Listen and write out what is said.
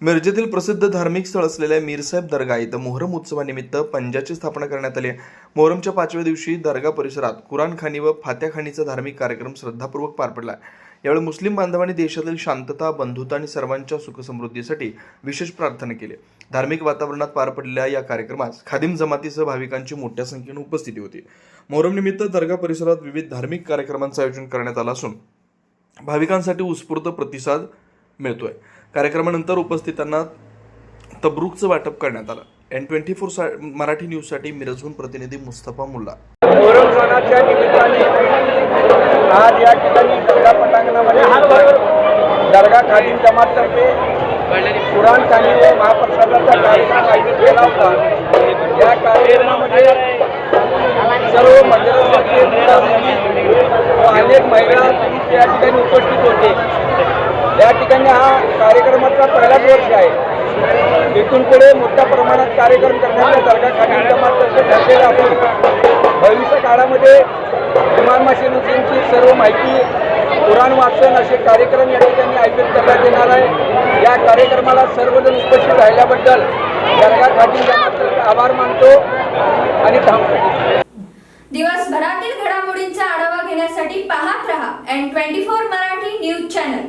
मिरजेतील प्रसिद्ध धार्मिक स्थळ असलेल्या मीरसाहेब दर्गा इथं मोहरम उत्सवानिमित्त पंजाची स्थापना करण्यात आली आहे। मोहरमच्या 5व्या दिवशी दर्गा परिसरात कुराणखानी व फात्याखानीचा धार्मिक कार्यक्रम श्रद्धापूर्वक पार पडला। यावेळी मुस्लिम बांधवांनी देशातील शांतता, बंधुता आणि सर्वांच्या सुखसमृद्धीसाठी विशेष प्रार्थना केली। धार्मिक वातावरणात पार पडलेल्या या कार्यक्रमात खादिम जमातीसह भाविकांची मोठ्या संख्येने उपस्थिती होती। मोहरम निमित्त दर्गा परिसरात विविध धार्मिक कार्यक्रमांचे आयोजन करण्यात आले असून भाविकांसाठी उत्स्फूर्त प्रतिसाद मिळतोय। कार्यक्रमानंतर उपस्थितांना तबरूकचं वाटप करण्यात आलं। N24 मराठी न्यूजसाठी मिरजहून प्रतिनिधी मुस्तफा मुल्ला। मोहरम सणाच्या निमित्ताने आज या ठिकाणी दर्गा पटांगणामध्ये दर्गा खादिम जमाततर्फे कुराणखानी व महाप्रसादाचा कार्यक्रम आयोजित केला होता। या कार्यक्रमामध्ये सर्व मद्रसाचे मुलं व अनेक महिला या ठिकाणी उपस्थित होते। या ठिकाणी हा कार्यक्रमाचा पहिलाच वर्ष आहे। इथून पुढे मोठ्या प्रमाणात कार्यक्रम करण्याचा दर्गा खादिम जमाततर्फे ठरलेला असून भविष्य काळामध्ये इमाम हसन हुसेनची सर्व माहिती, कुराण वाचन असे कार्यक्रम या ठिकाणी आयोजित करण्यात येणार आहे। या कार्यक्रमाला सर्वजण उपस्थित राहिल्याबद्दल दर्गा खादिम जमाततर्फे आभार मानतो आणि थांबतो। दिवसभरातील घडामोडींचा आढावा घेण्यासाठी पाहत रहा N24 मराठी न्यूज चॅनल।